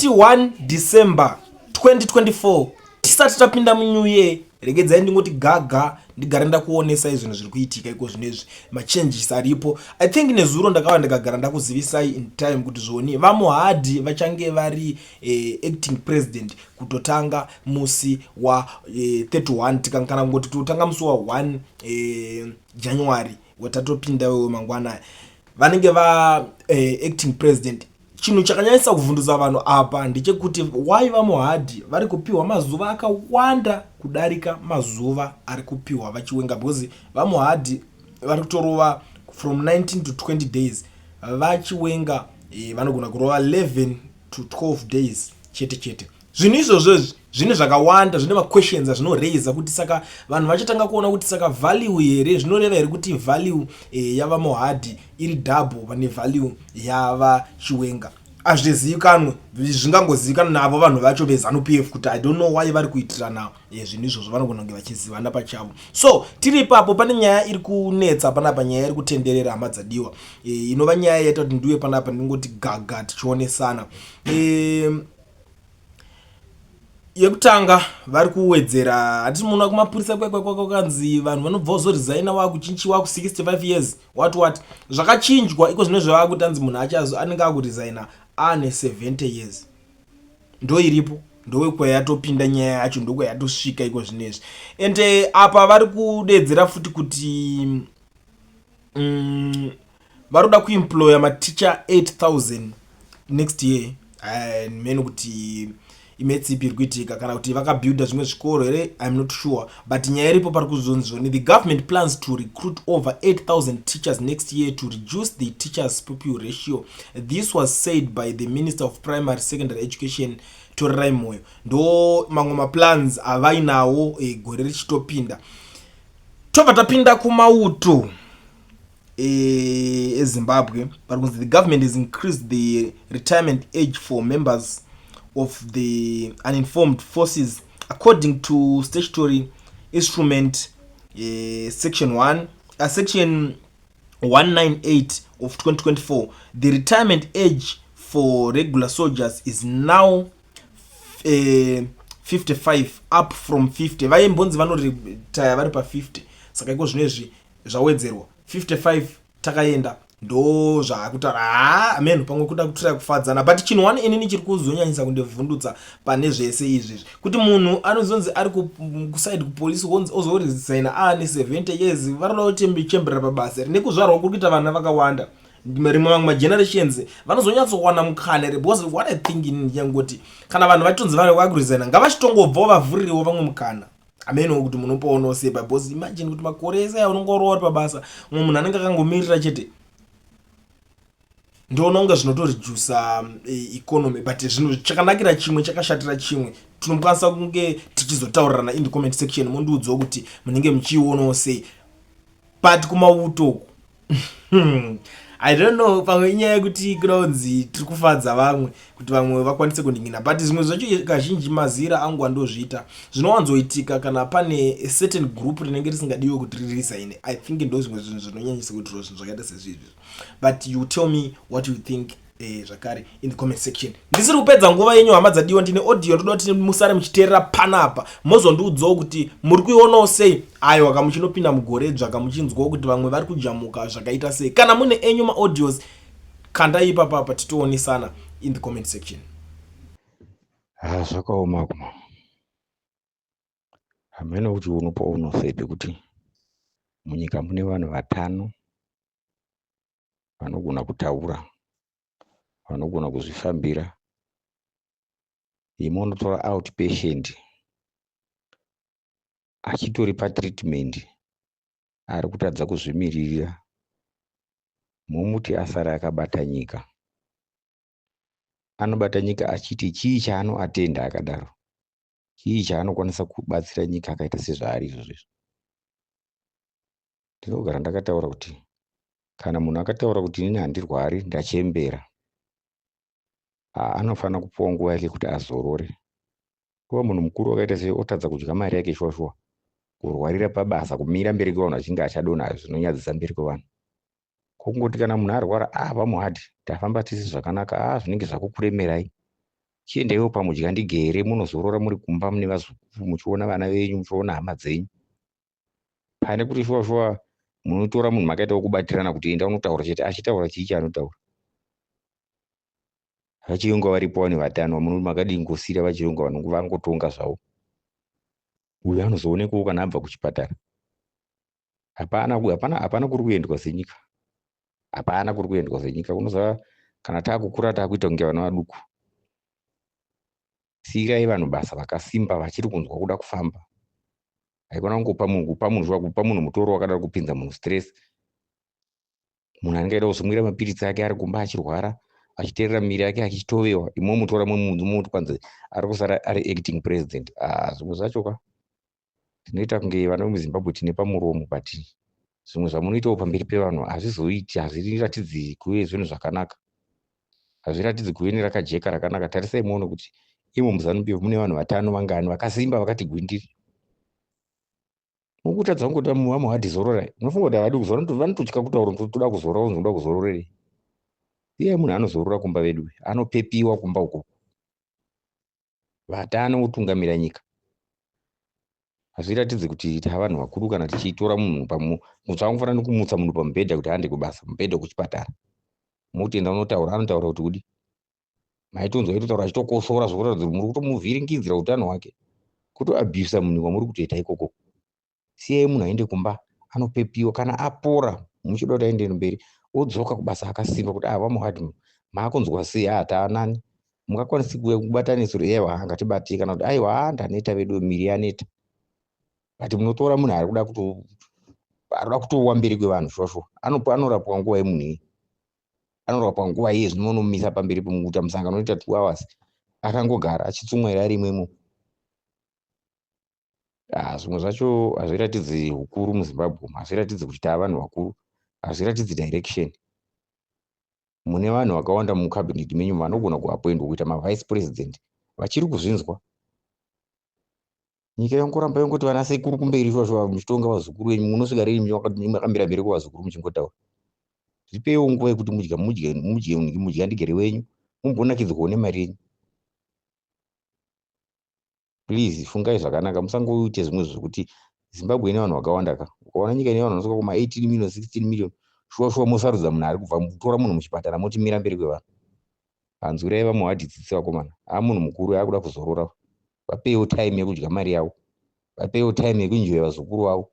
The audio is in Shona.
31 December 2024 tisati tapinda munew year. Regedzai ndingoti gaga ndigare ndakuonesai zvinhu zviri kuitika iko zvinezvi, machanges aripo. I think nezuro ndakava ndikagara ndakuzivisai in time kuti zvoni vamuhadhi vachange vari acting president kutotanga musi wa 31 tikangana ngoti tutanga musi wa 1 January watatopinda mangwana vanenge va acting president. Chinhu chakanyanyisa kuvhundutsa vanhu apa ndechekuti why vamuhadhi vari kupiwa mazuva akawanda kudarika mazuva ari kupiwa vachiwenga, because vamuhadhi vari kutorova from 19 to 20 days, vachiwenga vanogona kurova 11 to 12 days chete chete. Zvinhu izvozvo zvine zvakawanda, zvine maquestions azvinoraisa kuti saka vanhu vachatanga kuona kuti saka value here zvinoreva here kuti value yava muhadhi iri double pane value yava chiwenga. Hazvizivikanwe, zvingangozivikanwa navo vanhu vacho veZANU PF kuti I don't know why vari kuitirana zvinhu izvozvo, vanogona kunge vachizivana pachavo. So tiri ipapo pane nyaya iri kunetsa panapa, nyaya iri kutenderera hama dzadiwa, inova nyaya yaita kuti ndiwe panapa ndingoti gaga tichionesana. Yekutanga vari kuwedzera, hatisi muona kumapurisa kwakanzi vanhu vanobva vazoresigna wakuchinchiwa waku 65 years what zvakachinjwa iko zvino zvava kutanzi munhu anenge akuresigna ane 70 years. Ndo iripo, ndowekwa yatopinda nyaya yacho, ndokwa yatosvika iko zvinezvi. Ende apa vari kudedzera futi kuti vari kuda kuemploya maticha 8000 next year. Mene kuti imetsipi iri kuitika kana kuti vakabuilda zvimwe zvikoro here, I'm not sure, but nyaya iripo pari kuzonzoni. The government plans to recruit over 8000 teachers next year to reduce the teachers pupil ratio. This was said by the Minister of Primary Secondary Education Torai Moyo. Ndo mamwe maplans avainawo gore richitopinda. Tobva tapinda kumauto eZimbabwe, but the government has increased the retirement age for members of the uninformed forces according to statutory instrument section 198 of 2024. The retirement age for regular soldiers is now 55, up from 50. Vaimbonzi vanoretire vari pa 50, saka iko zvinezvi zvawedzerwa 55 takaenda. Ndo zvakutaura amen pamwe kuda kutura kufadzana, but chinhu one inini chiri kuzonyanyisa kundivhundutsa pane zvese izvi kuti munhu anozonzi ari kuside kupolisi ozoresigna ane 70 years, varoda kuti chembera pabasa nekuzvarwa kuri kuita vana vakawanda. Rimwe mamwe magenerations vanozonyatsowana mukana, because what I think inini yangoti kana vanhu vatonzi vari vakuresigna ngavachitongobvawo vavhurirewo vamwe mukana. Amen kuti munopaona sepa, because imagine kuti makore ese unongorowa uri pabasa, mumwe munhu anenge akangomirira chete. Ndinoona unga zvinotoredusa economy, but zvinhu chakanakira chimwe chakashatira chimwe. Tinokwanisa kunge tichizotaurirana in the comment section mundiudzawo kuti munenge muchionawo sei, but kumauto I don't know, pamwe inyaya yekuti kunonzi tiri kufadza vamwe kuti vamwe vakwanise kundingina, but zvimwe zvacho kazhinji mazira angu andozviita zvinowanzoitika kana pane a certain group rinenge risingadiwe kuti riresign. I think ndo zvimwe zvinhu zvinonyanyisa kuti zvinhu zvakaita sezvizvi, but you tell me what you think zvakare in the comment section. Ndisiri kupedza nguva yenyu hama dzadiwa, ndine audio ndoda kuti musare muchiteerera panapa mozondiudzawo kuti muri kuionawo sei. Aiwa kama muchinopinda mugore dzvaka muchinzwawo kuti vamwe vari kujamuka zvakaita sei. Kana mune enyu maaudios kandai ipapa titoonesana in the comment section. Zvakaoma kuma hamene kuti unopa unosebe kuti munyika mune vanhu vatano vanogona kutaura, vanogona kuzvifambira. Imwe unotora outpatient achitori patreatment ari kutadza kuzvimiririra, mumuti asara akabata nyika. Anobata nyika achiti chii chaanoatenda akadaro, chii chaanokwanisa kubatsira nyika akaita sezvaari izvozvo. Ndinogara ndakataura kuti kana munhu akataura kuti inini handirwari ndachembera, anofanira kupuwa nguva yake kuti azorore. Kuva munhu mukuru wakaita sei otadza kudya mari yake shwa kurwarira pabasa, kumira mberi kwevanhu achinge achadonha zvinonyadzisa mberi kwevanhu. Kungoti kana munhu arwara vamuhadhi tafamba tisi zvakanaka, zvinenge zvakukuremerai. chiendaiwo pamudya ndigere, munozorora muri kumba mune vazukuru, muchiona vana venyu, muchiona hama dzenyu. Pane kuti shuwa munotora munhu makaitawo kubatirana kuti enda unotaura chete, achitaura chii chaanotaura. Vachirungu varipo vanhu vatano, munoti makadii ngosira vachirungu vangotonga zvavo. Uyu anozoonekwawo kana abva kuchipatara. Hapana kuri kuendwa senyika. Hapana kuri kuendwa senyika. Unoziva kana taakukura taakuita kunge vana vaduku. Siyirai vanhu basa vakasimba vachiri kunzwa kuda kufamba. Haikona kungopa munhu mutoro wakadaro kupinza munhu stress. Munhu anenge aida kuzomwira mapiritsi ake ari kumba achirwara, achiteerera miri yake achitovewa, imwe mutora mumwe kwanza ari kusara ari acting president. Zvimwe zvacho tinoita kunge vana vemuZimbabwe tine pamuromo patiri. Zvimwe zvamunoitawo pamberi pevanhu hazviratidzi kuve zvinhu zvakanaka. Hazviratidzi kuve nerakajeka rakanaka. Tarisai muone kuti imo muZanu-PF mune vanhu vatano vangani vakasimba vakati gwindiri. Mukutadza kungoti vamuhadhizororai. Munofunga kuti havadi kuzorora, vanototya kutaura kuti toda kuzorora, unoda kuzororerei. Iyai munhu anozorora kumba vedu, anopepiwa kumba uko. Vatano votungamira nyika. Hazviratidzi kuti tavanhu vakuru kana tichitora munhu mutsvangofanira kumutsa munhu pamubhedha kuti aende kubasa, mubhedha kuchipatara. Motoenda unotaura, anotaura kuti kudi. Maitonzwa eitotaura achitokosora zvokuratidza kuti muri kutomuvhiringidzira utano hwake. Kutoabhiyusa munhu wamuri kutoita ikoko. Siyai munhu aende kumba, anopepiwa. Kana apora, muchida kuti aende mberi, odzoka kubasa akasimba kuti vamuhadhi maakunzwa sei, taanani. Mungakwanisi kubatanisa kuti ewa ngatibate kana kuti aiwa ndaneta vedu miri yaneta. Ati munotora munhu arikuda kutowa mberi kwevanhu shosho. Anorapwa nguva yemunhu. Anorapwa nguva iye zvino unomisa pamberi pemukuita musangano unoita 2 hours. Akangogara achitsumwaira ari imwemo. Zvimwe zvacho hazviratidzi hukuru muZimbabwe. Hazviratidzi kuti tavanhu vakuru. Hazviratidzi direction. Mune vanhu vakawanda mukabineti menyu vanogona kuapoindwa kuita mavice president. Vachiri kuzvinzwa. Nyika yongoramba yongoti vana sekuru kumberi shosho muchitonga vazukuru venyu, munosvika riri makamira mberi kwavazukuru muchingotaura. Zvipeiwo nguva yekuti mudya ndigere wenyu, mumbonakidzwawo nemari yenyu. Please fungai zvakanaka, musangoite zvimwe zvokuti Zimbabwe ine vanhu vakawanda ka. Ukaona nyika ine vanhu vanosvika kuma 18 million 16 million, shuwa mosarudza munhu ari kubva mutora munhu muchipatara moti mira mberi kwevanhu. Hanzurai vamuhadhitsitse vakomana. Munhu mukuru akuda kuzorora. Vapeiwo time yekudya mari yavo. Vapeiwo time yekunjoya vazukuru vavo.